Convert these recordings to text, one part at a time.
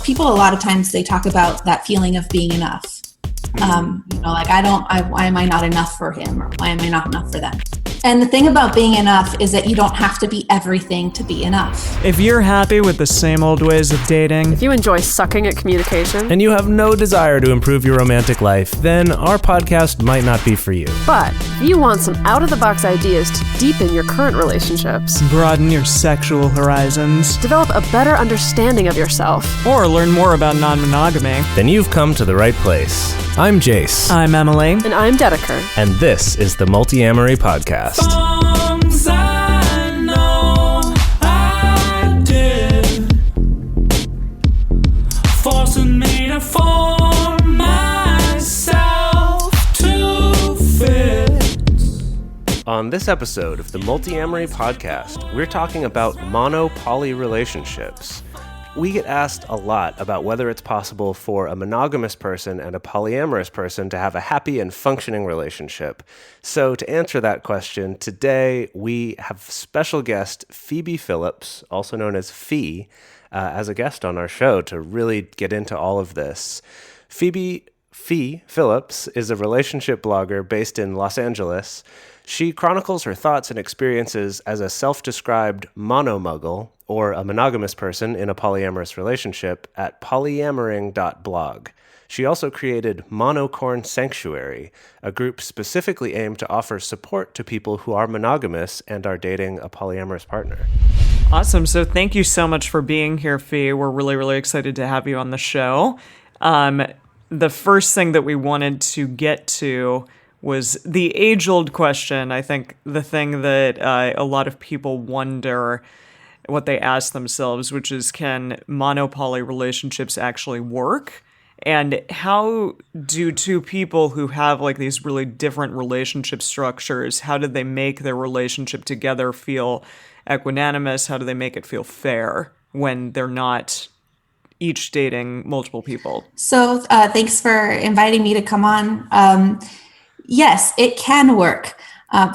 people a lot of times they talk about that feeling of being enough. Like why am I not enough for him, or why am I not enough for them? And the thing about being enough is that you don't have to be everything to be enough. If you're happy with the same old ways of dating, if you enjoy sucking at communication, and you have no desire to improve your romantic life, then our podcast might not be for you. But if you want some out-of-the-box ideas to deepen your current relationships, broaden your sexual horizons, develop a better understanding of yourself, or learn more about non-monogamy, then you've come to the right place. I'm Jase. I'm Emily. And I'm Dedeker. And this is the Multiamory podcast. Songs I know I did, forcing me to form myself to fit. On this episode of the Multiamory podcast, we're talking about mono-poly relationships. We get asked a lot about whether it's possible for a monogamous person and a polyamorous person to have a happy and functioning relationship. So to answer that question, today we have special guest Phoebe Phillips, also known as Fee, as a guest on our show to really get into all of this. Fee Phillips is a relationship blogger based in Los Angeles. She chronicles her thoughts and experiences as a self-described monomuggle, or a monogamous person in a polyamorous relationship, at polyamoring.blog. She also created Monocorn Sanctuary, a group specifically aimed to offer support to people who are monogamous and are dating a polyamorous partner. Awesome. So thank you so much for being here, Fee. We're really, really excited to have you on the show. The first thing that we wanted to get to was the age-old question. I think the thing that a lot of people wonder, what they ask themselves, which is, can monopoly relationships actually work? And how do two people who have like these really different relationship structures, how do they make their relationship together feel equanimous? How do they make it feel fair when they're not each dating multiple people? So thanks for inviting me to come on. Yes, it can work.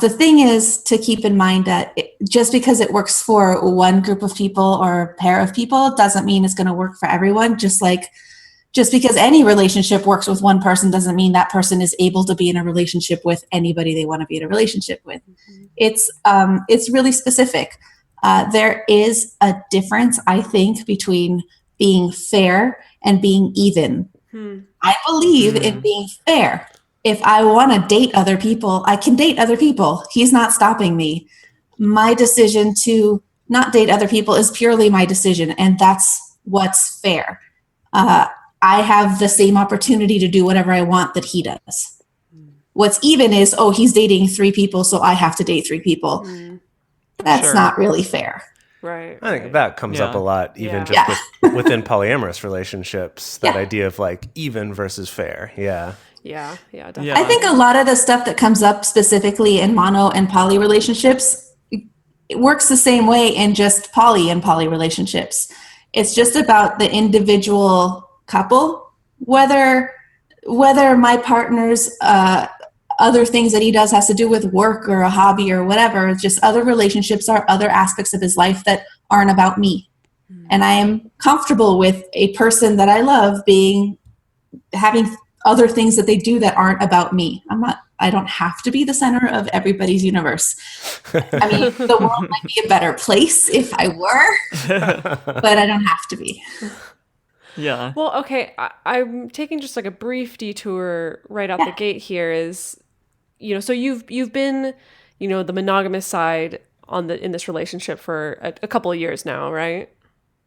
The thing is to keep in mind that just because it works for one group of people or a pair of people doesn't mean it's going to work for everyone. Just because any relationship works with one person doesn't mean that person is able to be in a relationship with anybody they want to be in a relationship with. Mm-hmm. It's really specific. There is a difference, I think, between being fair and being even. I believe in being fair. If I want to date other people, I can date other people. He's not stopping me. My decision to not date other people is purely my decision, and that's what's fair. I have the same opportunity to do whatever I want that he does. What's even is, he's dating 3 people, so I have to date 3 people. That's not really fair. Right. I think that comes up a lot, even within polyamorous relationships, that idea of like even versus fair. Yeah, definitely. I think a lot of the stuff that comes up specifically in mono and poly relationships, it works the same way in just poly and poly relationships. It's just about the individual couple, whether my partner's other things that he does has to do with work or a hobby or whatever. Just other relationships are other aspects of his life that aren't about me. And I am comfortable with a person that I love having other things that they do that aren't about me. I don't have to be the center of everybody's universe. I mean, the world might be a better place if I were, but I don't have to be. Yeah. Well, okay, I'm taking just like a brief detour right out the gate here is, so you've been, the monogamous side in this relationship for a couple of years now, right?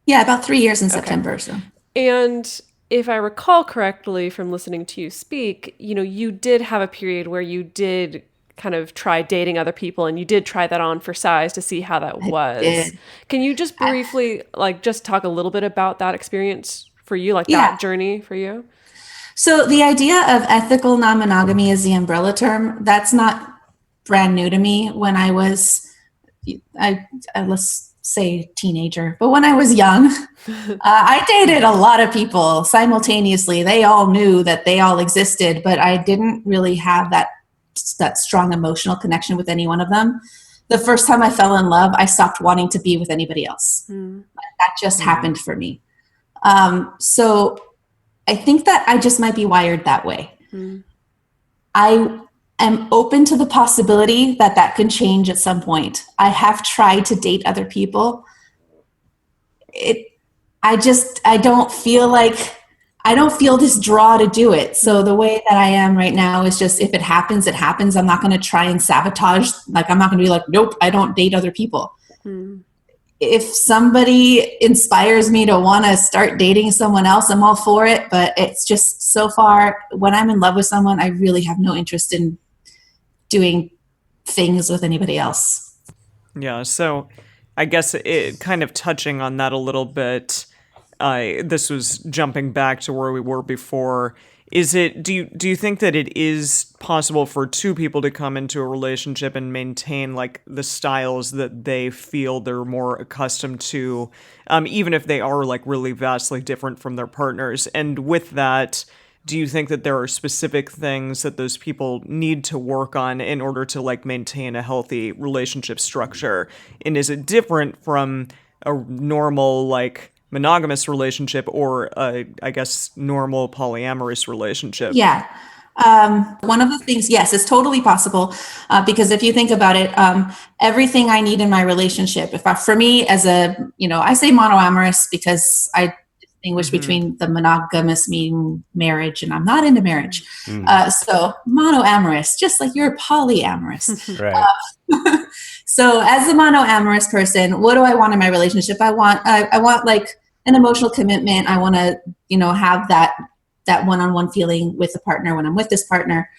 Yeah, about 3 years in September. So. And if I recall correctly from listening to you speak, you did have a period where you did kind of try dating other people, and you did try that on for size to see how that was. Did. Can you just briefly, just talk a little bit about that experience for you, that journey for you? So the idea of ethical non-monogamy as the umbrella term, that's not brand new to me. When I was, let's say teenager, but when I was young, I dated a lot of people simultaneously. They all knew that they all existed, but I didn't really have that strong emotional connection with any one of them. The first time I fell in love, I stopped wanting to be with anybody else. That just happened for me. So I think that I just might be wired that way. I am open to the possibility that that can change at some point. I have tried to date other people. I don't feel this draw to do it. So the way that I am right now is just, if it happens, it happens. I'm not going to try and sabotage. Like, I'm not going to be like, nope, I don't date other people. If somebody inspires me to want to start dating someone else, I'm all for it. But it's just, so far, when I'm in love with someone, I really have no interest in doing things with anybody else. Yeah, so I guess it kind of touching on that a little bit. This was jumping back to where we were before. Do you think that it is possible for two people to come into a relationship and maintain like the styles that they feel they're more accustomed to, even if they are like really vastly different from their partners? And with that, do you think that there are specific things that those people need to work on in order to like maintain a healthy relationship structure? And is it different from a normal like monogamous relationship or I guess normal polyamorous relationship? Yeah. One of the things, yes, it's totally possible, because if you think about it, everything I need in my relationship, for me as I say monoamorous because I distinguish between the monogamous meaning marriage, and I'm not into marriage. So monoamorous, just like you're polyamorous. Right. So as a monoamorous person, what do I want in my relationship? I want like an emotional commitment. I want to, have that one-on-one feeling with a partner when I'm with this partner.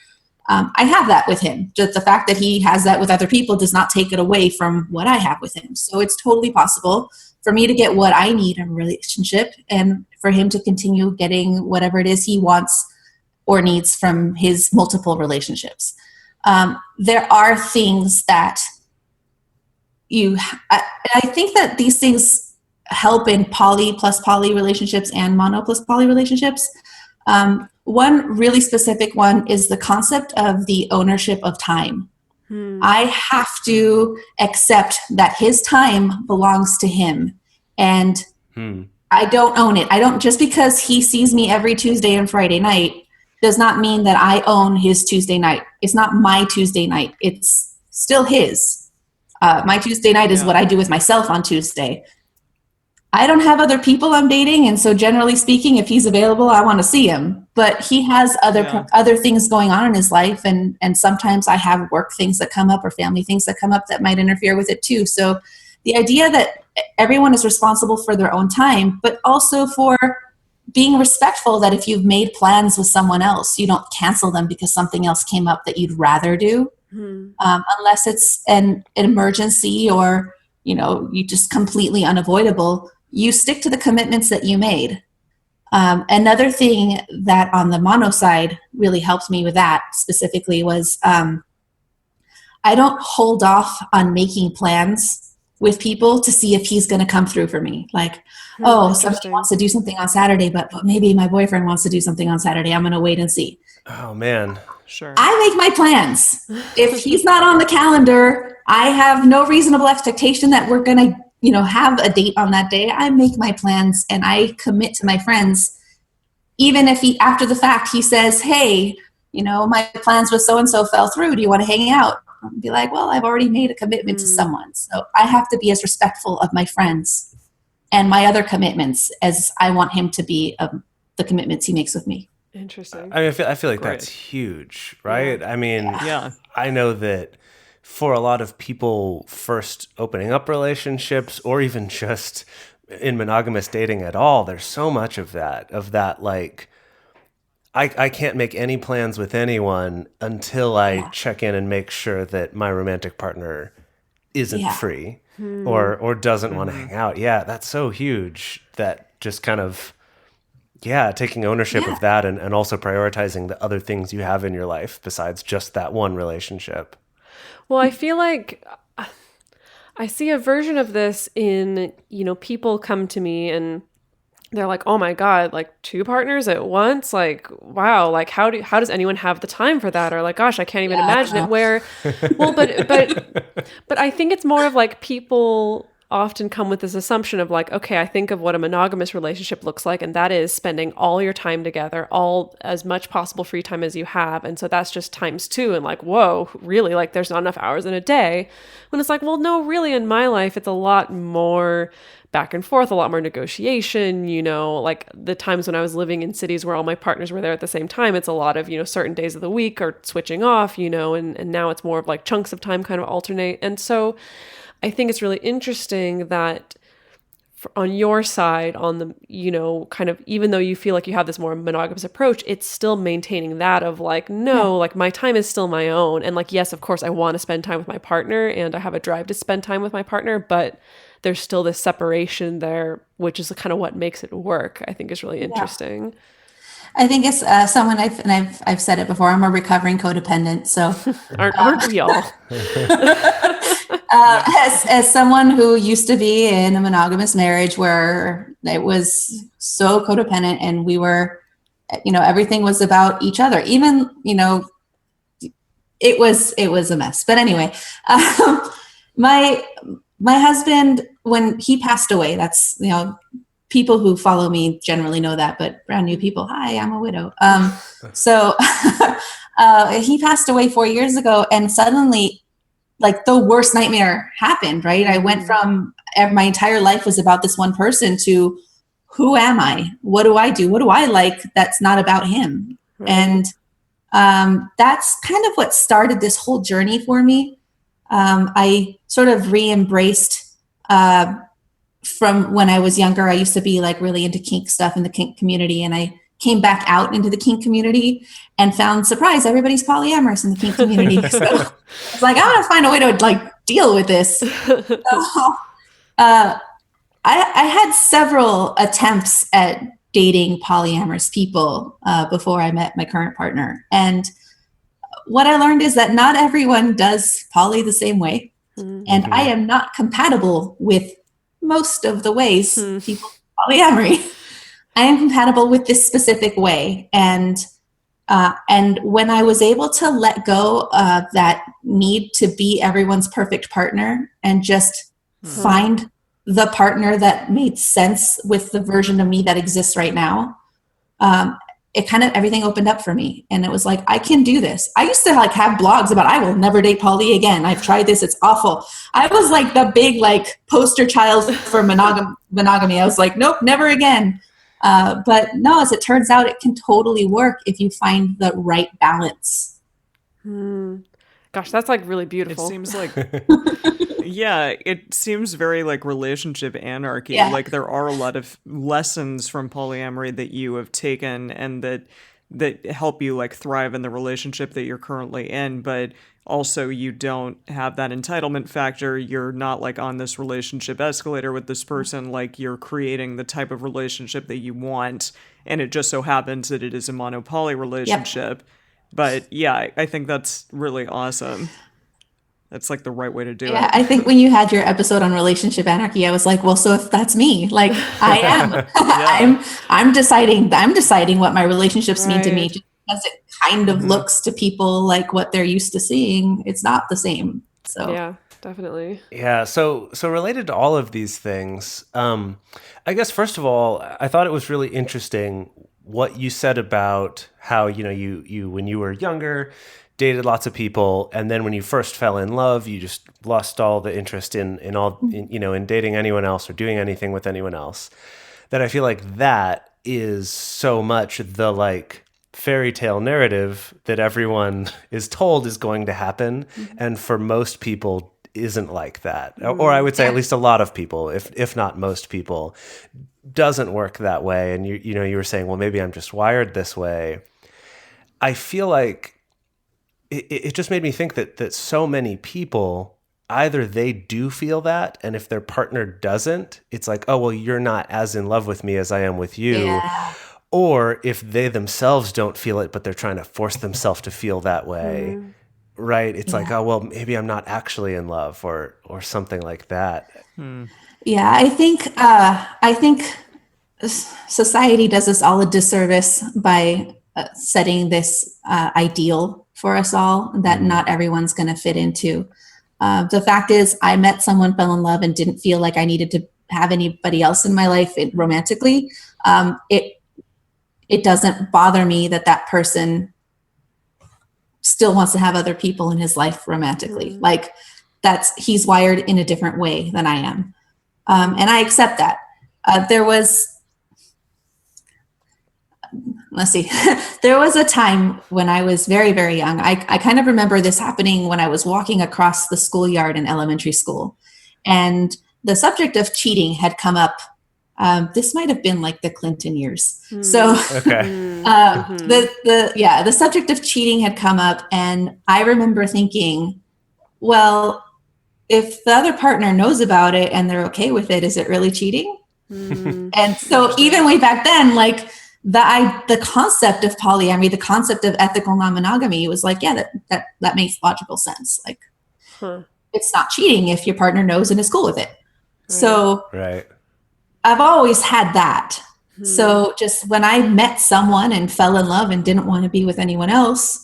I have that with him. Just the fact that he has that with other people does not take it away from what I have with him. So it's totally possible for me to get what I need in a relationship, and for him to continue getting whatever it is he wants or needs from his multiple relationships. There are things that I think that these things help in poly plus poly relationships and mono plus poly relationships. One really specific one is the concept of the ownership of time. I have to accept that his time belongs to him, and I don't own it. Just because he sees me every Tuesday and Friday night does not mean that I own his Tuesday night. It's not my Tuesday night. It's still his. My Tuesday night is what I do with myself on Tuesday. I don't have other people I'm dating, and so generally speaking, if he's available, I want to see him. But he has other things going on in his life, and sometimes I have work things that come up or family things that come up that might interfere with it too. So the idea that everyone is responsible for their own time, but also for being respectful that if you've made plans with someone else, you don't cancel them because something else came up that you'd rather do, unless it's an emergency or you just completely unavoidable. You stick to the commitments that you made. Another thing that on the mono side really helped me with that specifically was I don't hold off on making plans with people to see if he's going to come through for me. Like, somebody wants to do something on Saturday, but maybe my boyfriend wants to do something on Saturday. I'm going to wait and see. Oh, man. Sure. I make my plans. If he's not on the calendar, I have no reasonable expectation that we're going to have a date on that day. I make my plans and I commit to my friends. Even if after the fact, he says, hey, my plans with so-and-so fell through. Do you want to hang out? I'll be like, well, I've already made a commitment to someone. So I have to be as respectful of my friends and my other commitments as I want him to be of the commitments he makes with me. Interesting. I feel like that's huge, right? Yeah. I mean, I know that for a lot of people first opening up relationships or even just in monogamous dating at all, there's so much of that like, I can't make any plans with anyone until I check in and make sure that my romantic partner isn't free or doesn't want to hang out. Yeah, that's so huge, that just kind of, taking ownership of that and also prioritizing the other things you have in your life besides just that one relationship. Well, I feel like I see a version of this in, people come to me and they're like, oh my God, like 2 partners at once? Like, wow, like how does anyone have the time for that? Or like, gosh, I can't even imagine it. Where, well, but I think it's more of like people often come with this assumption of like, okay, I think of what a monogamous relationship looks like, and that is spending all your time together, all as much possible free time as you have. And so that's just times two. And like, whoa, really? Like there's not enough hours in a day. When it's like, well, no, really, in my life, it's a lot more back and forth, a lot more negotiation, like the times when I was living in cities where all my partners were there at the same time, it's a lot of, certain days of the week are switching off, and now it's more of like chunks of time kind of alternate. And so I think it's really interesting that on your side, on the, kind of, even though you feel like you have this more monogamous approach, it's still maintaining that of like, no, like my time is still my own. And like, yes, of course, I want to spend time with my partner and I have a drive to spend time with my partner, but there's still this separation there, which is kind of what makes it work, I think is really interesting. I think it's someone I've said it before. I'm a recovering codependent, so aren't we all? As someone who used to be in a monogamous marriage where it was so codependent, and we were, everything was about each other. Even, it was a mess. But anyway, my husband, when he passed away, that's, people who follow me generally know that, but brand new people, hi, I'm a widow. So he passed away 4 years ago, and suddenly like the worst nightmare happened, right? I went from my entire life was about this one person to who am I? What do I do? What do I like that's not about him? Right. And that's kind of what started this whole journey for me. I sort of re-embraced from when I was younger. I used to be like really into kink stuff in the kink community, and I came back out into the kink community and found, surprise, everybody's polyamorous in the kink community. So it's like, I want to find a way to like deal with this. So, I had several attempts at dating polyamorous people before I met my current partner. And what I learned is that not everyone does poly the same way. Mm-hmm. And I am not compatible with most of the ways people polyamory. I am compatible with this specific way. And when I was able to let go of that need to be everyone's perfect partner and just find the partner that made sense with the version of me that exists right now, it kind of, everything opened up for me. And it was like, I can do this. I used to like have blogs about, I will never date poly again. I've tried this. It's awful. I was like the big like poster child for monogamy. I was like, nope, never again. But no, as it turns out, it can totally work if you find the right balance. Gosh, that's like really beautiful. It seems like, yeah, it seems very like relationship anarchy. Yeah. Like there are a lot of lessons from polyamory that you have taken and that help you like thrive in the relationship that you're currently in, but also you don't have that entitlement factor. You're not like on this relationship escalator with this person. Like you're creating the type of relationship that you want, and it just so happens that it is a monopoly relationship. Yep. But yeah, I think that's really awesome. That's like the right way to do it. Yeah, I think when you had your episode on relationship anarchy, I was like, well, so if that's me, like I am, yeah. I'm deciding what my relationships mean to me, just because it kind of looks to people like what they're used to seeing. It's not the same. So yeah, definitely. Yeah. So related to all of these things, I guess first of all, I thought it was really interesting what you said about how, you when you were younger, dated lots of people, and then when you first fell in love, you just lost all the interest in dating anyone else or doing anything with anyone else. That I feel like that is so much the like fairy tale narrative that everyone is told is going to happen, and for most people isn't like that. Or I would say at least a lot of people, if not most people, doesn't work that way. And you were saying, well, maybe I'm just wired this way. I feel like it just made me think that so many people, either they do feel that, and if their partner doesn't, it's like, oh, well, you're not as in love with me as I am with you. Yeah. Or if they themselves don't feel it, but they're trying to force themselves to feel that way, right? It's like, oh, well, maybe I'm not actually in love or something like that. Yeah, I think society does us all a disservice by setting this ideal for us all that not everyone's going to fit into. The fact is, I met someone, fell in love, and didn't feel like I needed to have anybody else in my life romantically. It doesn't bother me that person still wants to have other people in his life romantically. Like he's wired in a different way than I am. And I accept that. There was a time when I was very, very young. I kind of remember this happening when I was walking across the schoolyard in elementary school. And the subject of cheating had come up. This might have been like the Clinton years. So the subject of cheating had come up. And I remember thinking, well, if the other partner knows about it and they're okay with it, is it really cheating? And so even way back then, like the concept of polyamory, the concept of ethical non-monogamy was like, yeah, that makes logical sense. Like it's not cheating if your partner knows and is cool with it. So I've always had that. So just when I met someone and fell in love and didn't want to be with anyone else,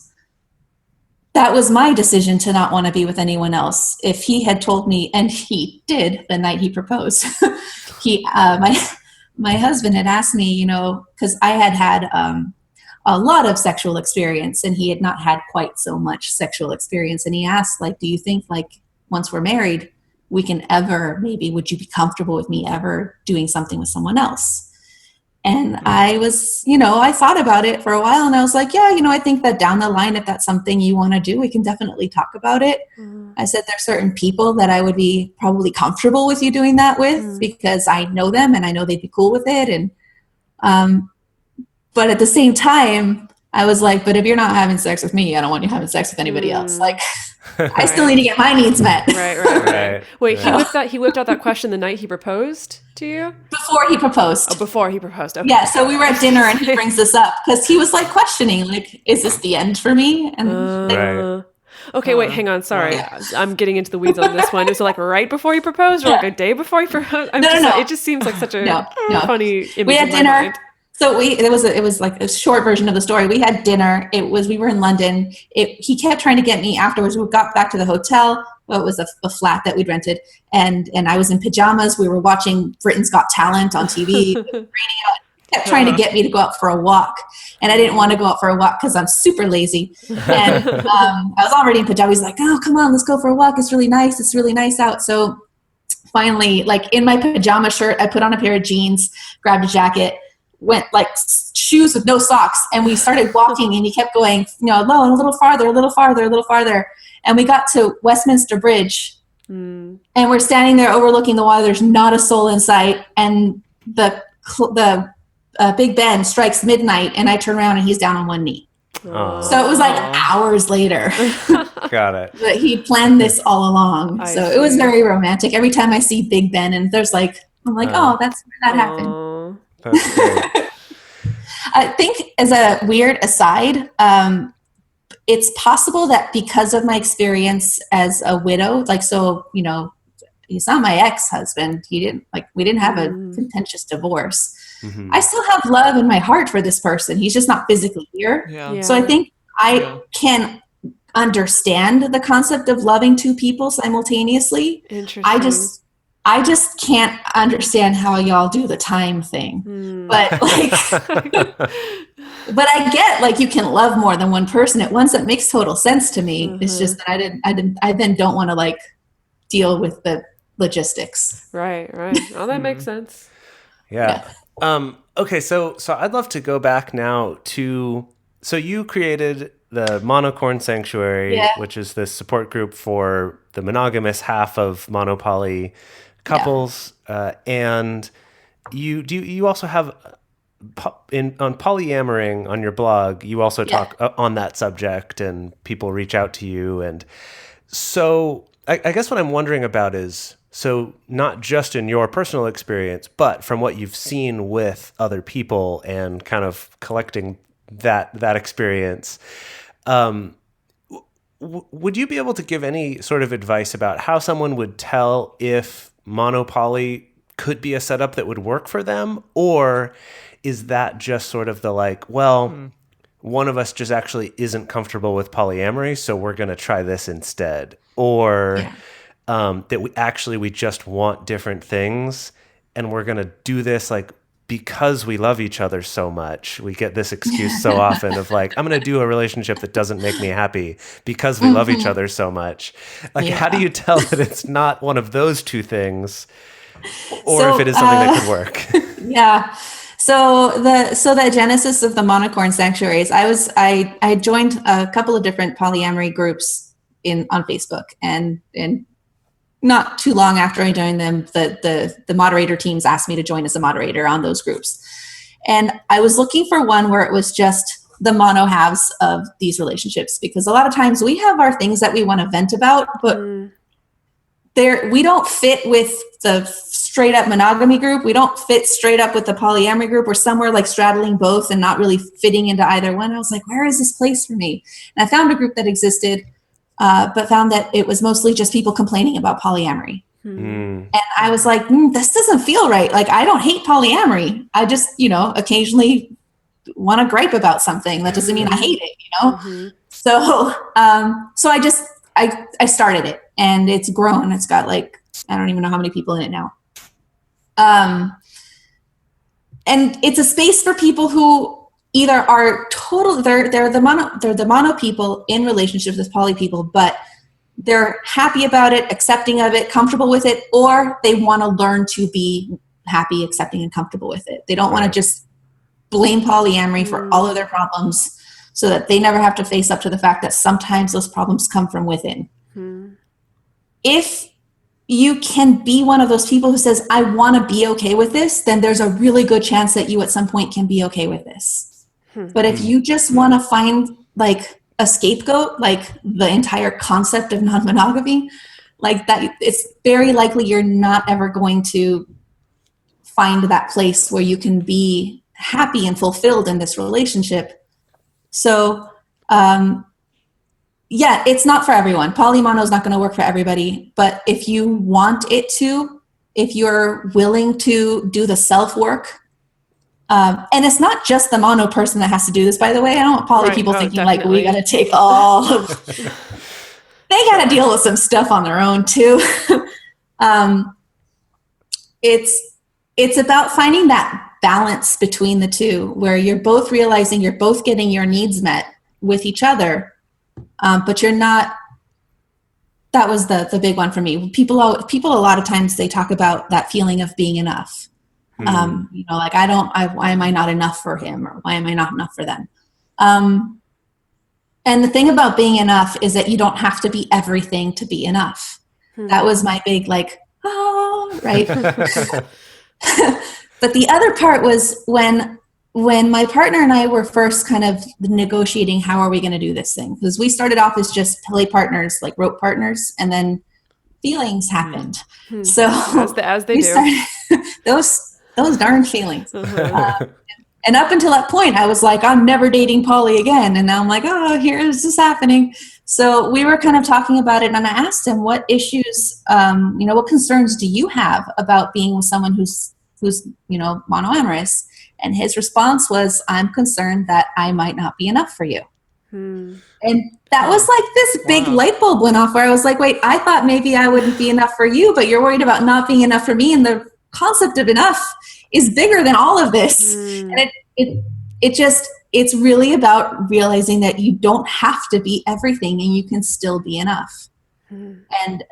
that was my decision to not want to be with anyone else. If he had told me, and he did the night he proposed, my husband had asked me, you know, because I had a lot of sexual experience and he had not had quite so much sexual experience. And he asked, like, do you think like once we're married, we can ever, maybe, would you be comfortable with me ever doing something with someone else? And I was, you know, I thought about it for a while and I was like, yeah, you know, I think that down the line, if that's something you want to do, we can definitely talk about it. I said, there's certain people that I would be probably comfortable with you doing that with because I know them and I know they'd be cool with it. And, but at the same time, I was like, but if you're not having sex with me, I don't want you having sex with anybody else. Like, I still need to get my needs met. Right. Wait, he whipped out that question the night he proposed to you? Before he proposed. Oh, before he proposed. Okay. Yeah, so we were at dinner and he brings this up because he was like questioning, like, is this the end for me? And okay, wait, hang on. Sorry. I'm getting into the weeds on this one. Is it like right before he proposed or like a day before he proposed? No. It just seems like such a funny image. We had in my dinner. mind. So it was like a short version of the story. We had dinner. We were in London. He kept trying to get me afterwards. We got back to the hotel. Well, it was a flat that we'd rented. And I was in pajamas. We were watching Britain's Got Talent on TV. It was raining out. He kept trying to get me to go out for a walk. And I didn't want to go out for a walk because I'm super lazy. And I was already in pajamas. He's like, oh, come on, let's go for a walk. It's really nice. It's really nice out. So finally, like in my pajama shirt, I put on a pair of jeans, grabbed a jacket, went like shoes with no socks, and we started walking and he kept going, you know, low and a little farther, a little farther, a little farther. And we got to Westminster Bridge and we're standing there overlooking the water. There's not a soul in sight. And the Big Ben strikes midnight and I turn around and he's down on one knee. So it was like hours later. Got it. But he planned this all along. It was very romantic. Every time I see Big Ben and there's like, I'm like, oh, that's where that happened. That's great. I think as a weird aside, it's possible that because of my experience as a widow, like, so, you know, he's not my ex-husband. We didn't have a contentious divorce. I still have love in my heart for this person. He's just not physically here. Yeah. So I think I can understand the concept of loving two people simultaneously. Interesting. I just can't understand how y'all do the time thing. But like, but I get like you can love more than one person at once. It makes total sense to me. It's just that I then don't want to like deal with the logistics. Right. Oh, that makes sense. Yeah. Okay. So I'd love to go back now to, so you created the Monocorn Sanctuary, which is the support group for the monogamous half of monopoly couples, and you also have on polyamoring on your blog. You also talk on that subject, and people reach out to you. And so I guess what I'm wondering about is, so not just in your personal experience, but from what you've seen with other people and kind of collecting that experience. Would you be able to give any sort of advice about how someone would tell if monopoly could be a setup that would work for them? Or is that just sort of the like, well, one of us just actually isn't comfortable with polyamory, so we're going to try this instead. Or that we just want different things, and we're going to do this like because we love each other so much. We get this excuse so often of like, I'm going to do a relationship that doesn't make me happy because we love each other so much. Like, how do you tell that it's not one of those two things, or if it is something that could work? Yeah. So the genesis of the Monocorn Sanctuaries, I joined a couple of different polyamory groups on Facebook, and not too long after I joined them, the moderator teams asked me to join as a moderator on those groups. And I was looking for one where it was just the mono halves of these relationships, because a lot of times we have our things that we want to vent about, but we don't fit with the straight up monogamy group. We don't fit straight up with the polyamory group. We're somewhere like straddling both and not really fitting into either one. I was like, where is this place for me? And I found a group that existed, but found that it was mostly just people complaining about polyamory. And I was like, this doesn't feel right. Like, I don't hate polyamory. I just, occasionally want to gripe about something. That doesn't mean I hate it, So I started it, and it's grown. It's got like, I don't even know how many people in it now. And it's a space for people who either are they're the mono people in relationships with poly people, but they're happy about it, accepting of it, comfortable with it, or they want to learn to be happy, accepting, and comfortable with it. They don't want to just blame polyamory for all of their problems, so that they never have to face up to the fact that sometimes those problems come from within. If you can be one of those people who says, I want to be okay with this, then there's a really good chance that you at some point can be okay with this. But if you just want to find like a scapegoat, like the entire concept of non-monogamy, like that, it's very likely you're not ever going to find that place where you can be happy and fulfilled in this relationship. So, it's not for everyone. Polymono is not going to work for everybody. But if you want it to, if you're willing to do the self-work, and it's not just the mono person that has to do this, by the way. I don't want poly people thinking definitely. like, we got to take all of... They got to deal with some stuff on their own too. It's about finding that balance between the two, where you're both realizing you're both getting your needs met with each other. But you're not, that was the big one for me. People a lot of times they talk about that feeling of being enough. Like why am I not enough for him, or why am I not enough for them? And the thing about being enough is that you don't have to be everything to be enough. That was my big right? But the other part was when my partner and I were first kind of negotiating, how are we going to do this thing? Because we started off as just play partners, like rope partners, and then feelings happened. So as they do, started, those darn feelings. And up until that point, I was like, I'm never dating poly again. And now I'm like, oh, here is this happening. So we were kind of talking about it, and I asked him, what issues, what concerns do you have about being with someone who's monoamorous? And his response was, I'm concerned that I might not be enough for you. And that was like this big light bulb went off, where I was like, wait, I thought maybe I wouldn't be enough for you, but you're worried about not being enough for me. And the concept of enough is bigger than all of this. And it's really about realizing that you don't have to be everything, and you can still be enough. And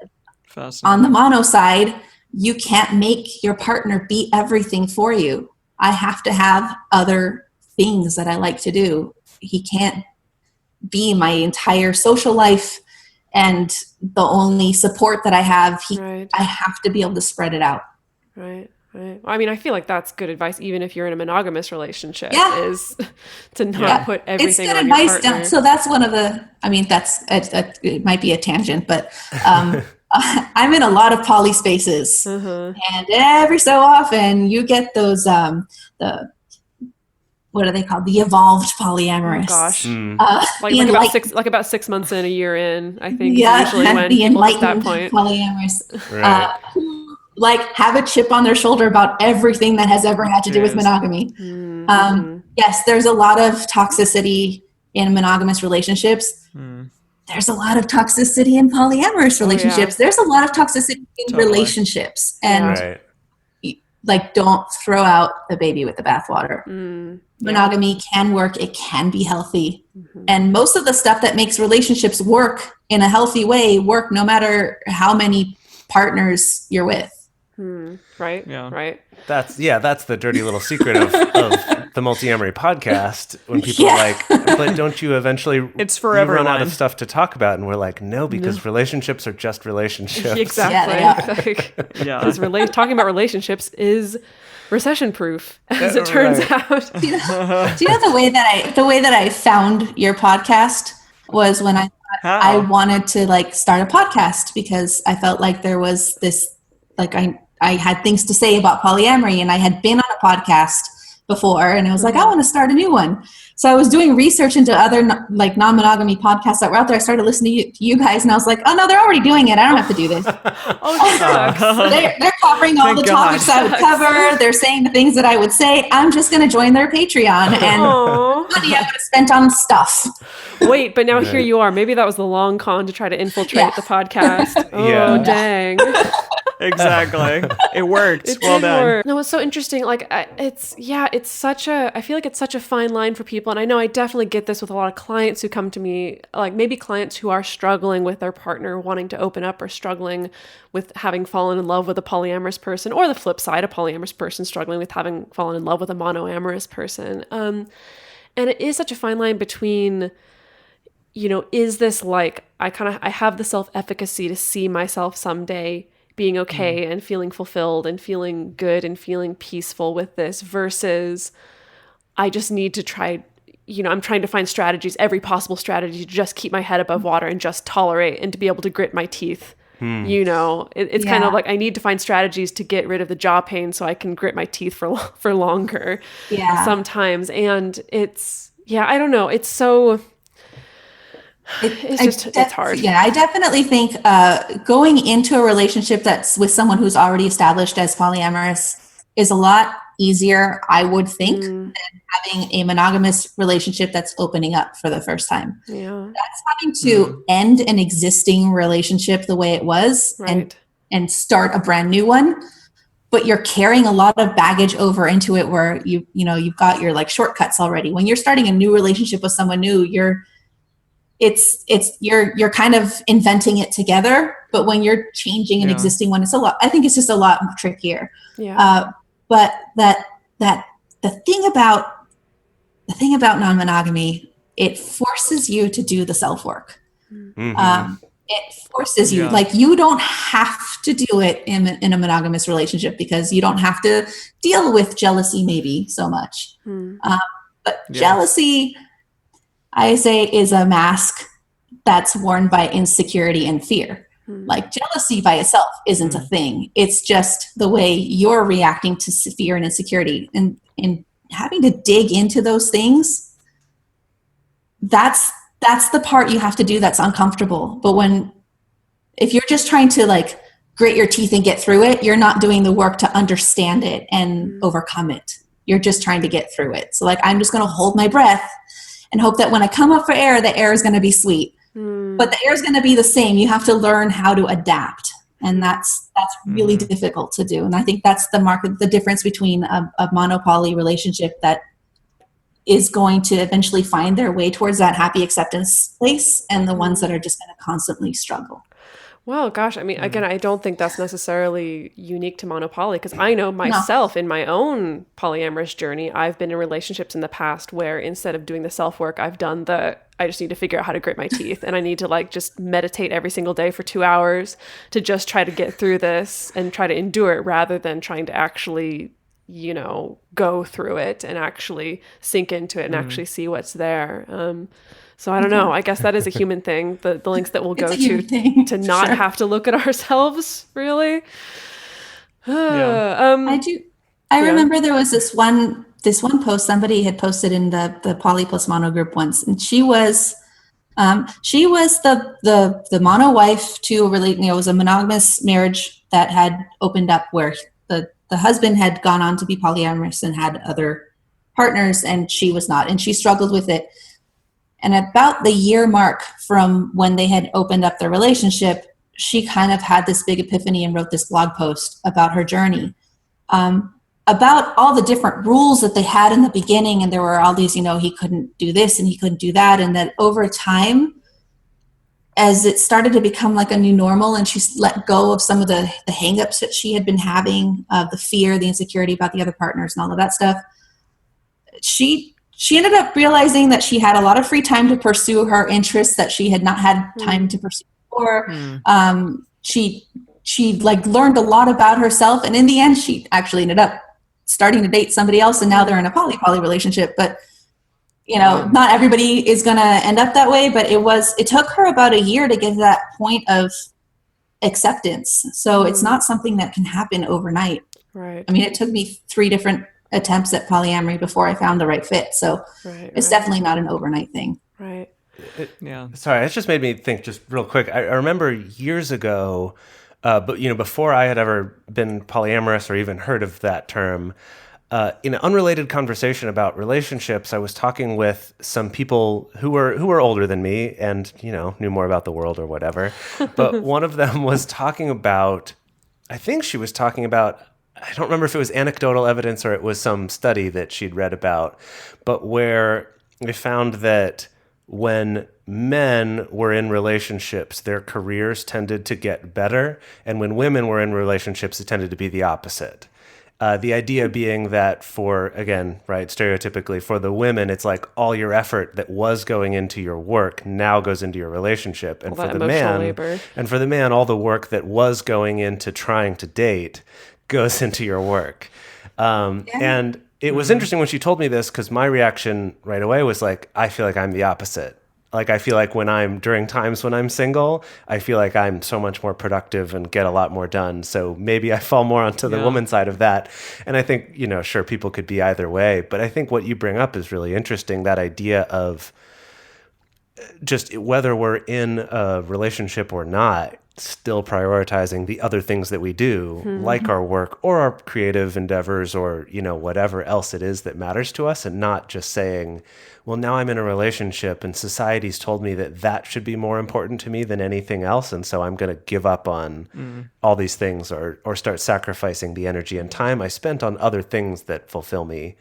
on the mono side, you can't make your partner be everything for you. I have to have other things that I like to do. He can't be my entire social life and the only support that I have. I have to be able to spread it out. Right. Well, I mean, I feel like that's good advice, even if you're in a monogamous relationship, is to not put everything on your partner. So that's one of the, it might be a tangent, but I'm in a lot of poly spaces, and every so often you get those, what are they called? The evolved polyamorous. Oh, gosh. About 6 months in, a year in, I think. Yeah, usually when the people hit enlightened that point. Polyamorous. Who have a chip on their shoulder about everything that has ever had to do with monogamy. yes, there's a lot of toxicity in monogamous relationships. There's a lot of toxicity in polyamorous relationships. There's a lot of toxicity in relationships. And like, don't throw out the baby with the bathwater. Monogamy can work. It can be healthy. And most of the stuff that makes relationships work in a healthy way work no matter how many partners you're with. Right. Yeah. Right. That's the dirty little secret of the Multiamory podcast. When people are like, but don't you eventually it's forever run out of stuff to talk about? And we're like, no, because relationships are just relationships. Exactly. Because talking about relationships is recession proof, as it turns out. Do you know the way that I found your podcast was when I wanted to like start a podcast, because I felt like there was this, like, I had things to say about polyamory, and I had been on a podcast before, and I was like, I want to start a new one. So I was doing research into other like non-monogamy podcasts that were out there. I started listening to you guys, and I was like, oh no, they're already doing it. I don't have to do this. They're covering all the topics I would cover. They're saying the things that I would say. I'm just going to join their Patreon, and money I would have spent on stuff. Wait, but now here you are. Maybe that was the long con to try to infiltrate the podcast. Oh, dang. Exactly. It worked. It well did done. work. No, it's so interesting. Like, I feel like it's such a fine line for people. And I know I definitely get this with a lot of clients who come to me, like maybe clients who are struggling with their partner wanting to open up, or struggling with having fallen in love with a polyamorous person, or the flip side, a polyamorous person struggling with having fallen in love with a monoamorous person. And it is such a fine line between, you know, is this like, I have the self-efficacy to see myself someday being okay and feeling fulfilled and feeling good and feeling peaceful with this, versus I just need to try, you know, I'm trying to find strategies, every possible strategy to just keep my head above water and just tolerate and to be able to grit my teeth. You know, it's kind of like I need to find strategies to get rid of the jaw pain so I can grit my teeth for longer sometimes. And it's, I don't know. It's so... It's hard. Yeah, I definitely think going into a relationship that's with someone who's already established as polyamorous is a lot easier, I would think, than having a monogamous relationship that's opening up for the first time. Yeah, that's having to end an existing relationship the way it was, and start a brand new one. But you're carrying a lot of baggage over into it, where you've got your like shortcuts already. When you're starting a new relationship with someone new, you're kind of inventing it together, but when you're changing an existing one, I think it's just a lot trickier. But the thing about non-monogamy, it forces you to do the self-work. It forces you, like, you don't have to do it in a monogamous relationship, because you don't have to deal with jealousy maybe so much. But jealousy, I say, is a mask that's worn by insecurity and fear. Like, jealousy by itself isn't a thing. It's just the way you're reacting to fear and insecurity. And having to dig into those things, that's the part you have to do that's uncomfortable. But if you're just trying to like grit your teeth and get through it, you're not doing the work to understand it and overcome it. You're just trying to get through it. So like, I'm just going to hold my breath and hope that when I come up for air, the air is going to be sweet. But the air is going to be the same. You have to learn how to adapt. And that's really difficult to do. And I think that's the difference between a monopoly relationship that is going to eventually find their way towards that happy acceptance place, and the ones that are just going to constantly struggle. Well, gosh, I mean, again, I don't think that's necessarily unique to monopoly, because I know myself in my own polyamorous journey, I've been in relationships in the past where instead of doing the self-work, I've done I just need to figure out how to grit my teeth, and I need to like just meditate every single day for 2 hours to just try to get through this and try to endure it, rather than trying to actually, you know, go through it and actually sink into it and actually see what's there. So I don't know. I guess that is a human thing. The lengths that we'll go to not have to look at ourselves, really. I remember there was this one post somebody had posted in the Poly plus Mono group once, and she was the mono wife to it was a monogamous marriage that had opened up, where the husband had gone on to be polyamorous and had other partners, and she was not, and she struggled with it. And about the year mark from when they had opened up their relationship, she kind of had this big epiphany and wrote this blog post about her journey, about all the different rules that they had in the beginning. And there were all these, he couldn't do this and he couldn't do that. And that over time, as it started to become like a new normal, and she let go of some of the hangups that she had been having, the fear, the insecurity about the other partners and all of that stuff, she ended up realizing that she had a lot of free time to pursue her interests that she had not had time to pursue before. She like learned a lot about herself, and in the end, she actually ended up starting to date somebody else, and now they're in a poly relationship. But not everybody is going to end up that way, but it took her about a year to get to that point of acceptance. So it's not something that can happen overnight. Right. I mean, it took me 3 different attempts at polyamory before I found the right fit. So it's definitely not an overnight thing. Right. Sorry, it just made me think just real quick. I remember years ago, but before I had ever been polyamorous or even heard of that term, in an unrelated conversation about relationships, I was talking with some people who were older than me and knew more about the world or whatever. But one of them was talking about, I think she was talking about, I don't remember if it was anecdotal evidence or it was some study that she'd read about, but where they found that when men were in relationships, their careers tended to get better, and when women were in relationships, it tended to be the opposite. The idea being that stereotypically for the women, it's like all your effort that was going into your work now goes into your relationship. And for the man, all the work that was going into trying to date goes into your work. And it was interesting when she told me this, because my reaction right away was like, I feel like I'm the opposite. Like, I feel like during times when I'm single, I feel like I'm so much more productive and get a lot more done. So maybe I fall more onto the woman side of that. And I think, sure, people could be either way. But I think what you bring up is really interesting, that idea of just whether we're in a relationship or not, still prioritizing the other things that we do, like our work or our creative endeavors or, whatever else it is that matters to us, and not just saying, well, now I'm in a relationship and society's told me that should be more important to me than anything else. And so I'm going to give up on all these things or start sacrificing the energy and time I spent on other things that fulfill me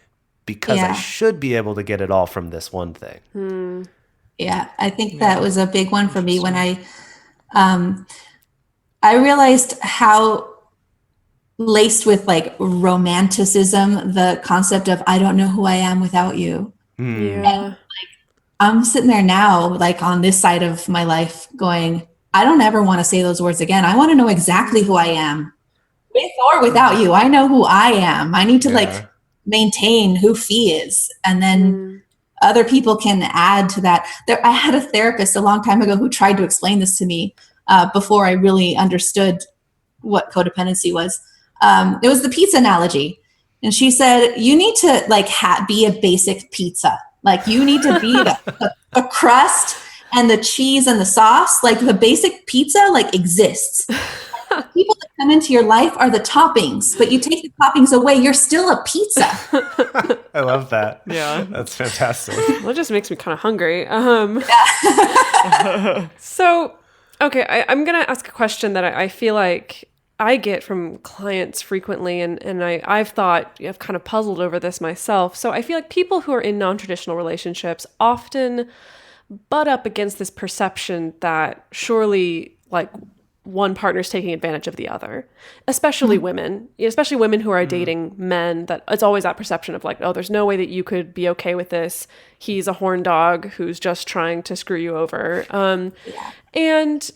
because I should be able to get it all from this one thing. Yeah, I think that was a big one for me when I realized how laced with like romanticism the concept of I don't know who I am without you. And like, I'm sitting there now, like on this side of my life going, I don't ever want to say those words again. I want to know exactly who I am with or without you. I know who I am. I need to like maintain who Fee is. And then other people can add to that. I had a therapist a long time ago who tried to explain this to me before I really understood what codependency was. It was the pizza analogy. And she said, you need to like be a basic pizza. Like you need to be the crust and the cheese and the sauce. Like the basic pizza like exists. People that come into your life are the toppings, but you take the toppings away, you're still a pizza. I love that. Yeah. That's fantastic. Well, it just makes me kind of hungry. So, okay, I'm going to ask a question that I feel like I get from clients frequently, and I've kind of puzzled over this myself. So I feel like people who are in non-traditional relationships often butt up against this perception that surely like one partner's taking advantage of the other, especially women who are dating men, that it's always that perception of like, oh, there's no way that you could be okay with this. He's a horn dog who's just trying to screw you over. And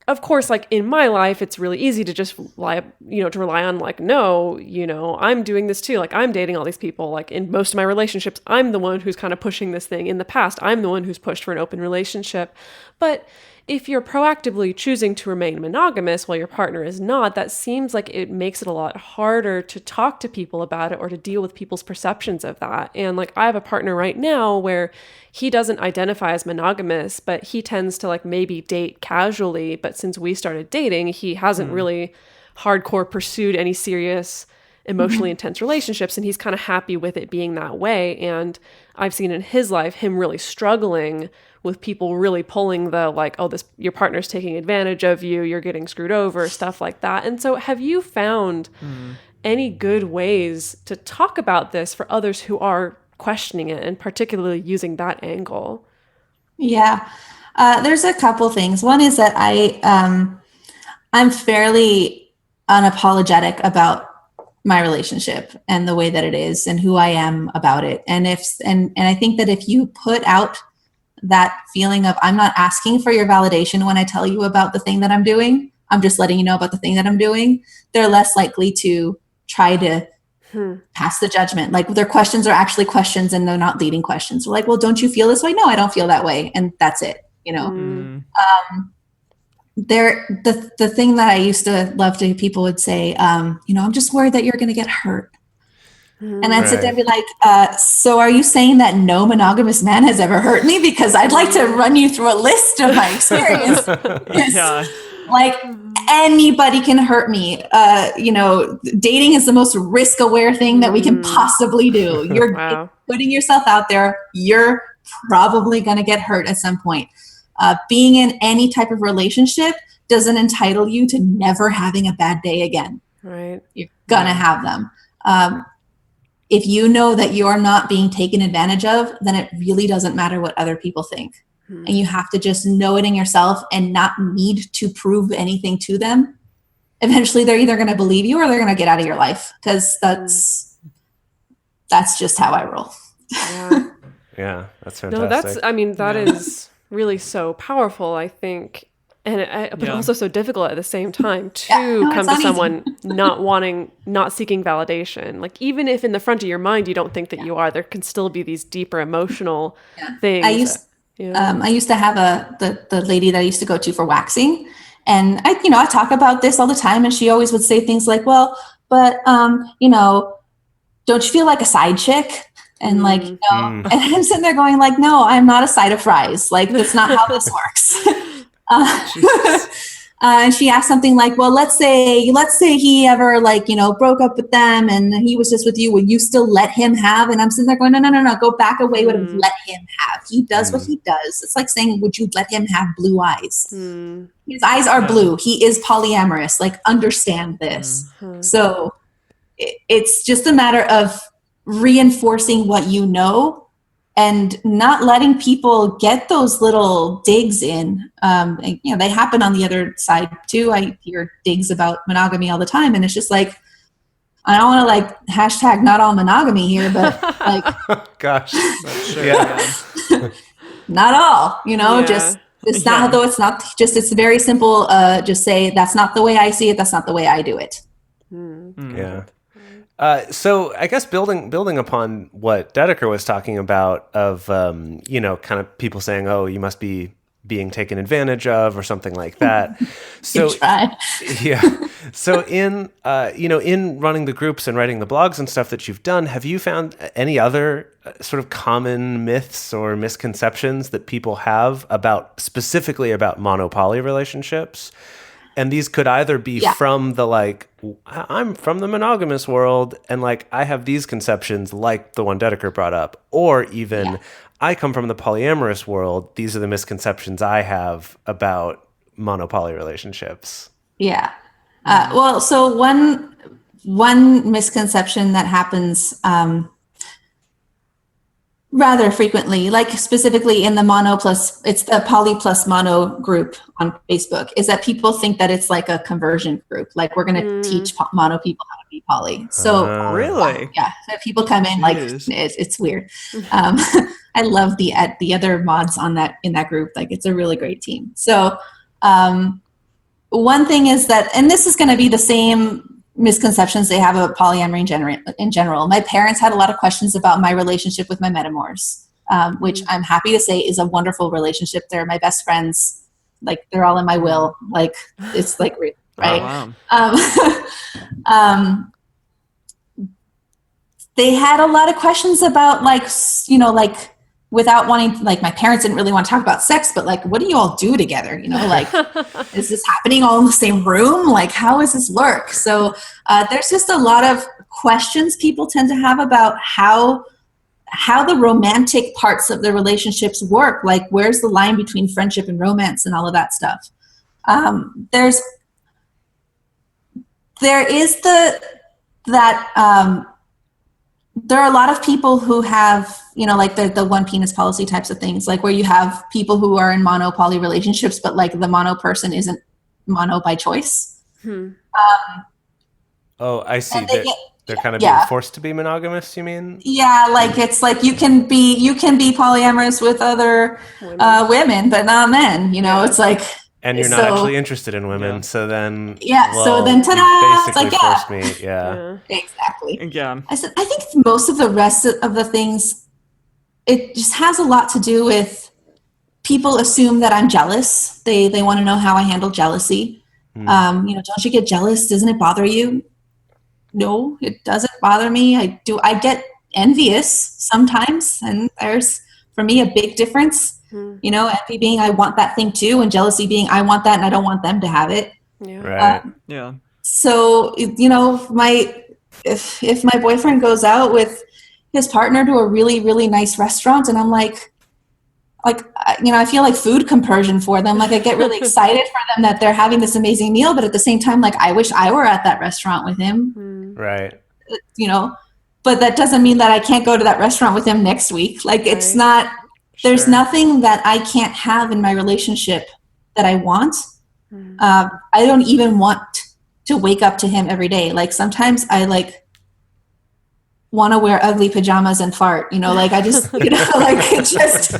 of course, like in my life, it's really easy to just rely on like, no, I'm doing this too. Like I'm dating all these people. Like in most of my relationships, I'm the one who's kind of pushing this thing. In the past, I'm the one who's pushed for an open relationship. But if you're proactively choosing to remain monogamous while your partner is not, that seems like it makes it a lot harder to talk to people about it or to deal with people's perceptions of that. And like I have a partner right now where he doesn't identify as monogamous, but he tends to like maybe date casually. But since we started dating, he hasn't really hardcore pursued any serious emotionally intense relationships, and he's kind of happy with it being that way. And I've seen in his life him really struggling with people really pulling the like, oh, this your partner's taking advantage of you, you're getting screwed over, stuff like that. And so have you found any good ways to talk about this for others who are questioning it, and particularly using that angle? Yeah, there's a couple things. One is that I'm fairly unapologetic about my relationship and the way that it is and who I am about it. And I think that if you put out that feeling of, I'm not asking for your validation when I tell you about the thing that I'm doing, I'm just letting you know about the thing that I'm doing, they're less likely to try to pass the judgment. Like their questions are actually questions and they're not leading questions. They're like, well, don't you feel this way? No, I don't feel that way. And that's it, you know? The thing that I used to love to, people would say, you know, I'm just worried that you're going to get hurt. And I'd sit there and be like, so are you saying that no monogamous man has ever hurt me? Because I'd like to run you through a list of my experience. Like anybody can hurt me. You know, dating is the most risk-aware thing that we can possibly do. You're putting yourself out there. You're probably going to get hurt at some point. Being in any type of relationship doesn't entitle you to never having a bad day again. Right. You're going to have them. If you know that you're not being taken advantage of, then it really doesn't matter what other people think. And you have to just know it in yourself and not need to prove anything to them. Eventually, they're either going to believe you or they're going to get out of your life, because that's just how I roll. Yeah, that's fantastic. No, that is really so powerful, I think. But also so difficult at the same time to come to someone not seeking validation. Like, even if in the front of your mind you don't think that you are, there can still be these deeper emotional things. I used to have the lady that I used to go to for waxing, and I talk about this all the time, and she always would say things like, well, but you know, don't you feel like a side chick? And like, you know, and I'm sitting there going like, no, I'm not a side of fries. Like, that's not how this works. And she asked something like, well, let's say he ever, like, you know, broke up with them and he was just with you, would you still let him have? And I'm sitting there going, no, go back away, would have let him have. He does what he does. It's like saying, would you let him have blue eyes? His eyes are blue. He is polyamorous. Like, understand this. So it's just a matter of reinforcing what you know and not letting people get those little digs in. And, you know, they happen on the other side too. I hear digs about monogamy all the time, and it's just like, I don't want to like hashtag not all monogamy here, but like, gosh, not all, you know, just it's not, though it's not just, it's very simple. Just say, that's not the way I see it. That's not the way I do it. Yeah. So I guess building upon what Dedeker was talking about of, you know, kind of people saying, oh, you must be being taken advantage of or something like that. So, So in, you know, in running the groups and writing the blogs and stuff that you've done, have you found any other sort of common myths or misconceptions that people have specifically about mono-poly relationships? And these could either be from the, like, I'm from the monogamous world and like I have these conceptions like the one Dedeker brought up, or even I come from the polyamorous world. These are the misconceptions I have about mono-poly relationships. Yeah. Well, so one misconception that happens rather frequently, like specifically in the it's the poly plus mono group on Facebook, is that people think that it's like a conversion group. Like, we're going to teach mono people how to be poly. So really? Yeah. So people come in like, it's weird. I love the other mods in that group. Like, it's a really great team. So one thing is that, and this is going to be the same misconceptions they have about polyamory in general. My parents had a lot of questions about my relationship with my metamors, which I'm happy to say is a wonderful relationship. They're my best friends. Like, they're all in my will. Like, it's like real, right? Oh, wow. They had a lot of questions about, like, you know, like, without wanting, like, my parents didn't really want to talk about sex, but like, what do you all do together? You know, like, is this happening all in the same room? Like, how does this work? So there's just a lot of questions people tend to have about how the romantic parts of the relationships work. Like, where's the line between friendship and romance and all of that stuff? There are a lot of people who have, like the one penis policy types of things, like where you have people who are in mono poly relationships, but like the mono person isn't mono by choice. Oh, I see. They're kind of yeah. being forced to be monogamous, you mean? Yeah, like it's like you can be polyamorous with other women, but not men. It's like, and you're not actually interested in women, so then so then ta-da! You basically it's like, forced me, exactly. Yeah. I think most of the rest of the things, it just has a lot to do with people assume that I'm jealous. They want to know how I handle jealousy. Don't you get jealous? Doesn't it bother you? No, it doesn't bother me. I get envious sometimes, and there's, for me, a big difference. Envy being I want that thing too, and jealousy being I want that and I don't want them to have it. Yeah. Right. Yeah. So, if my boyfriend goes out with his partner to a really, really nice restaurant, and I'm like, I feel like food compersion for them. Like, I get really excited for them that they're having this amazing meal, but at the same time, like, I wish I were at that restaurant with him. Right. But that doesn't mean that I can't go to that restaurant with him next week. Like, it's not, there's nothing that I can't have in my relationship that I want. I don't even want to wake up to him every day. Like, sometimes I want to wear ugly pajamas and fart, like I just, like it just,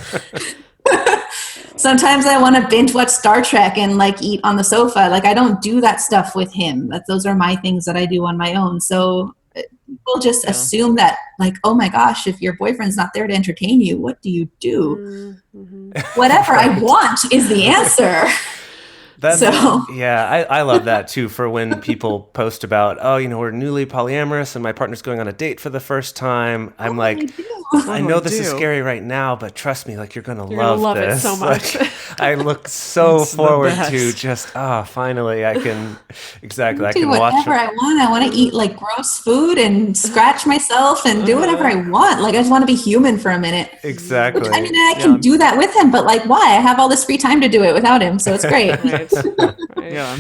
sometimes I want to binge watch Star Trek and like eat on the sofa. Like, I don't do that stuff with him. Those are my things that I do on my own. So people just assume that, like, oh my gosh, if your boyfriend's not there to entertain you, what do you do? Whatever I want is the answer. I love that too, for when people post about, we're newly polyamorous and my partner's going on a date for the first time. I'm like, I know this is scary right now, but trust me, like, you're gonna love this. It so much. Like, I look so forward to just finally I can I do can watch whatever I want. I want to eat like gross food and scratch myself and do whatever I want. Like, I just want to be human for a minute. Exactly. Which, I can do that with him, but like, why? I have all this free time to do it without him, so it's great. Right. Yeah.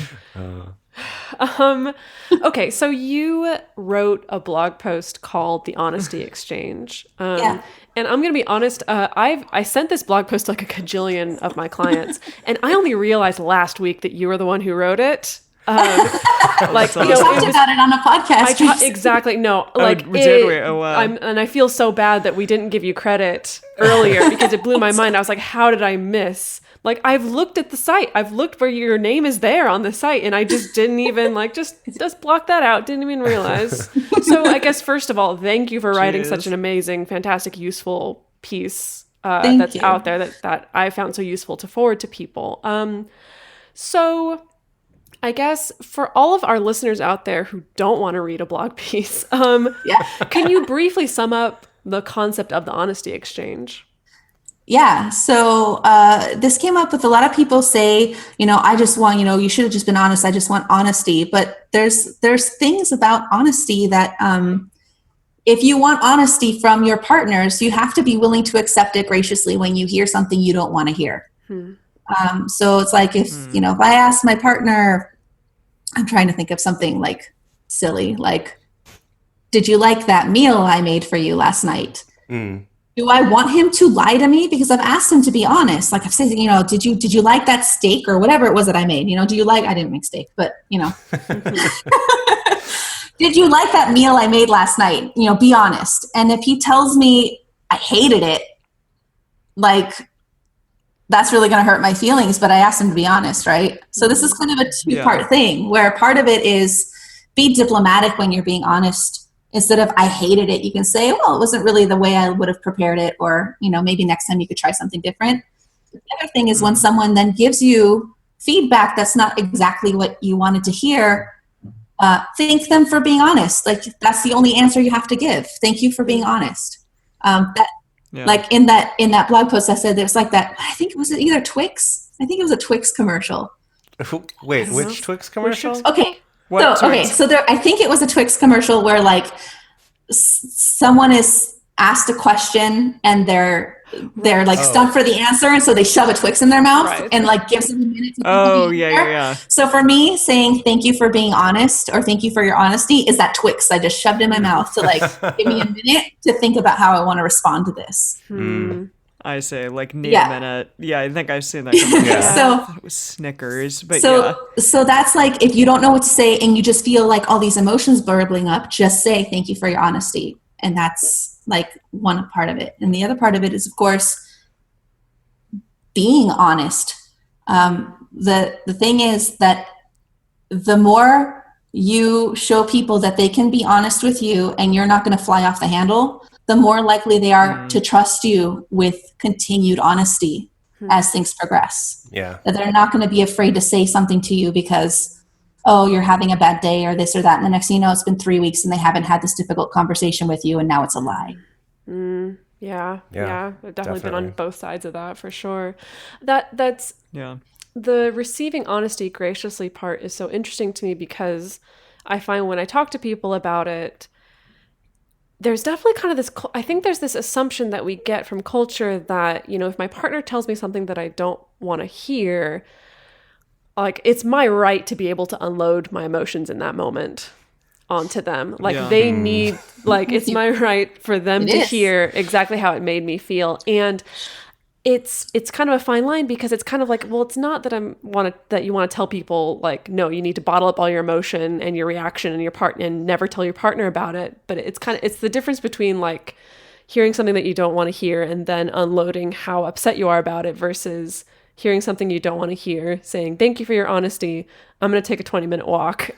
Okay, so you wrote a blog post called "The Honesty Exchange," and I'm gonna be honest. I sent this blog post to like a cajillion of my clients, and I only realized last week that you were the one who wrote it. Like, we talked about it on a podcast. Exactly. No, like did we? Oh, wow. And I feel so bad that we didn't give you credit earlier because it blew my mind. I was like, how did I miss? Like, I've looked at the site. I've looked where your name is there on the site, and I just didn't even just block that out. Didn't even realize. So I guess first of all, thank you for writing such an amazing, fantastic, useful piece that's out there that I found so useful to forward to people. So I guess for all of our listeners out there who don't want to read a blog piece, can you briefly sum up the concept of the honesty exchange? Yeah. So this came up with a lot of people say, I just want, you should have just been honest. I just want honesty. But there's things about honesty that if you want honesty from your partners, you have to be willing to accept it graciously when you hear something you don't want to hear. So it's like if I ask my partner, I'm trying to think of something like silly, like, did you like that meal I made for you last night? Do I want him to lie to me? Because I've asked him to be honest. Like, I've said, did you like that steak or whatever it was that I made? Do you like, I didn't make steak, but did you like that meal I made last night? Be honest. And if he tells me I hated it, like, that's really going to hurt my feelings, but I asked him to be honest, right? So this is kind of a two-part thing where part of it is be diplomatic when you're being honest. Instead of I hated it, you can say, well, it wasn't really the way I would have prepared it, or, maybe next time you could try something different. The other thing is when someone then gives you feedback that's not exactly what you wanted to hear, thank them for being honest. Like, that's the only answer you have to give. Thank you for being honest. Like in that blog post I said, there's like that, I think it was either Twix. I think it was a Twix commercial. Wait, which Twix commercial? Okay. What So, okay, Twix? so I think it was a Twix commercial where like someone is asked a question and they're like stumped for the answer, and so they shove a Twix in their mouth Right. and like gives them a minute to think Oh, of the yeah, answer. yeah. So for me, saying thank you for being honest or thank you for your honesty is that Twix I just shoved in my mouth to like give me a minute to think about how I want to respond to this. I say, like, need Yeah. a minute. Yeah, I think I've seen that commercial. Yeah. So It was Snickers, but yeah. so that's like, if you don't know what to say and you just feel like all these emotions burbling up, just say thank you for your honesty. And that's like one part of it. And the other part of it is, of course, being honest. The thing is that the more you show people that they can be honest with you and you're not going to fly off the handle, the more likely they are to trust you with continued honesty as things progress. Yeah. That they're not going to be afraid to say something to you because, oh, you're having a bad day or this or that. And the next thing you know, it's been 3 weeks and they haven't had this difficult conversation with you and now it's a lie. Yeah. I've definitely been on definitely. both sides of that for sure. That's Yeah. the receiving honesty graciously part is so interesting to me because I find when I talk to people about it, there's definitely kind of this, I think there's this assumption that we get from culture that, you know, if my partner tells me something that I don't want to hear, like it's my right to be able to unload my emotions in that moment onto them. Like Yeah. they need, like it's my right for them It to is. hear exactly how it made me feel. And it's kind of a fine line because it's kind of like, well, it's not that that you want to tell people like, no, you need to bottle up all your emotion and your reaction and your partner and never tell your partner about it. But it's the difference between like hearing something that you don't want to hear and then unloading how upset you are about it versus hearing something you don't want to hear, saying, thank you for your honesty. I'm going to take a 20-minute walk,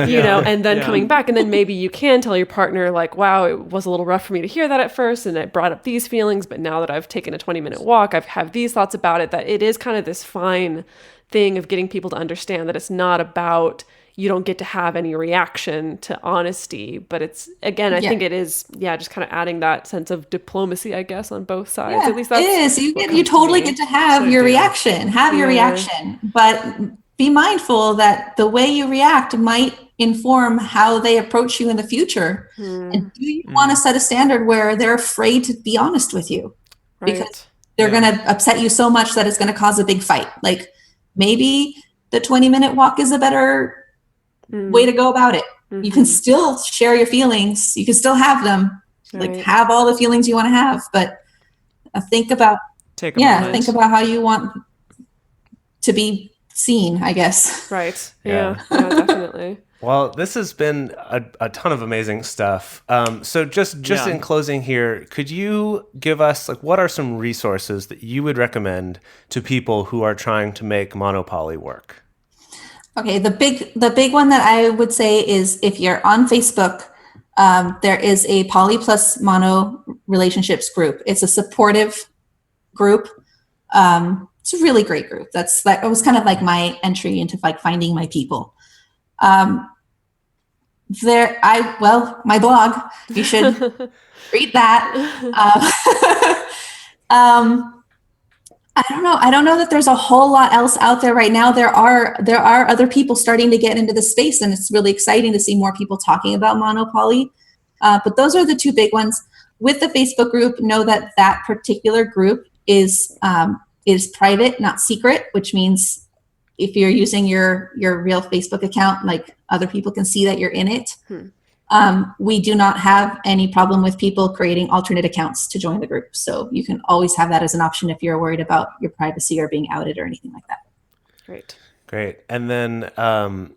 you know, and then coming back. And then maybe you can tell your partner like, wow, it was a little rough for me to hear that at first. And it brought up these feelings. But now that I've taken a 20-minute walk, I've had these thoughts about it, that it is kind of this fine thing of getting people to understand that it's not about, you don't get to have any reaction to honesty. But it's, again, I think it is, just kind of adding that sense of diplomacy, I guess, on both sides. Yeah, At least that's it is. You what comes to totally me. get to have your reaction. Have your reaction, but be mindful that the way you react might inform how they approach you in the future. And do you want to set a standard where they're afraid to be honest with you because they're going to upset you so much that it's going to cause a big fight? Like maybe the 20-minute walk is a better way to go about it. You can still share your feelings. You can still have them. Like have all the feelings you want to have, but think about Take a moment. think about how you want to be seen, I guess. Right. Yeah. Yeah, definitely. Well, this has been a ton of amazing stuff. So just in closing here, could you give us like what are some resources that you would recommend to people who are trying to make monopoly work? Okay, the big one that I would say is if you're on Facebook, there is a poly plus mono relationships group. It's a supportive group. It's a really great group. It was kind of like my entry into like finding my people. My blog, you should read that. I don't know that there's a whole lot else out there right now. There are other people starting to get into the space, and it's really exciting to see more people talking about monopoly. But those are the two big ones. With the Facebook group, know that particular group is private, not secret, which means if you're using your real Facebook account, like other people can see that you're in it. We do not have any problem with people creating alternate accounts to join the group. So you can always have that as an option if you're worried about your privacy or being outed or anything like that. Great. And then I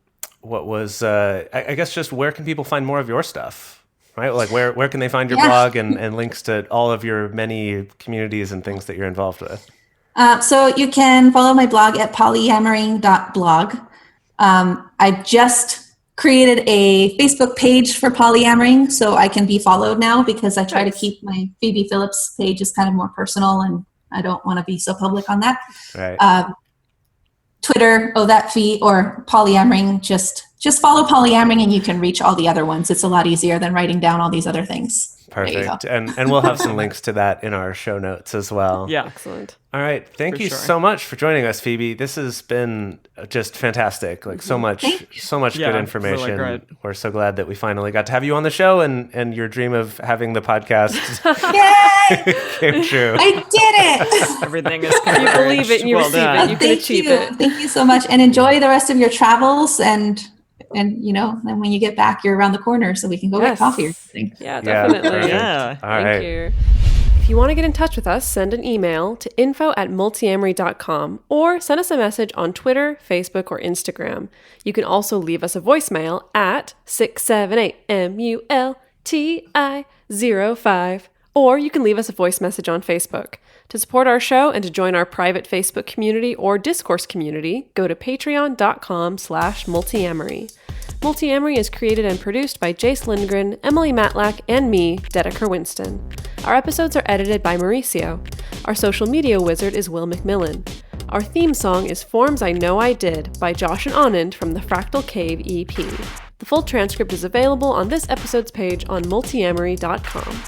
guess just where can people find more of your stuff? Right? Like where can they find your blog and links to all of your many communities and things that you're involved with? So you can follow my blog at polyamoring.blog. I just created a Facebook page for polyamoring, so I can be followed now because I try to keep my Phoebe Phillips page is kind of more personal, and I don't want to be so public on that. Right. Twitter, thatfee or polyamoring. Just follow polyamoring, and you can reach all the other ones. It's a lot easier than writing down all these other things. Perfect. And we'll have some links to that in our show notes as well. Yeah. Excellent. All right. Thank you so much for joining us, Phoebe. This has been just fantastic. Like so much good information. Really great. We're so glad that we finally got to have you on the show and your dream of having the podcast Yay! came true. I did it. Everything is You believe it and you Well receive done. it. You can achieve it. Thank you so much, and enjoy the rest of your travels. And then when you get back, you're around the corner, so we can go get coffee or something. Yeah, definitely. perfect. Yeah. All Thank right. you. If you want to get in touch with us, send an email to info@multiamory.com or send us a message on Twitter, Facebook, or Instagram. You can also leave us a voicemail at 678-MULTI-05, or you can leave us a voice message on Facebook. To support our show and to join our private Facebook community or discourse community, go to patreon.com/multiamory. Multiamory is created and produced by Jase Lindgren, Emily Matlack, and me, Dedeker Winston. Our episodes are edited by Mauricio. Our social media wizard is Will McMillan. Our theme song is Forms I Know I Did by Josh and Anand from the Fractal Cave EP. The full transcript is available on this episode's page on multiamory.com.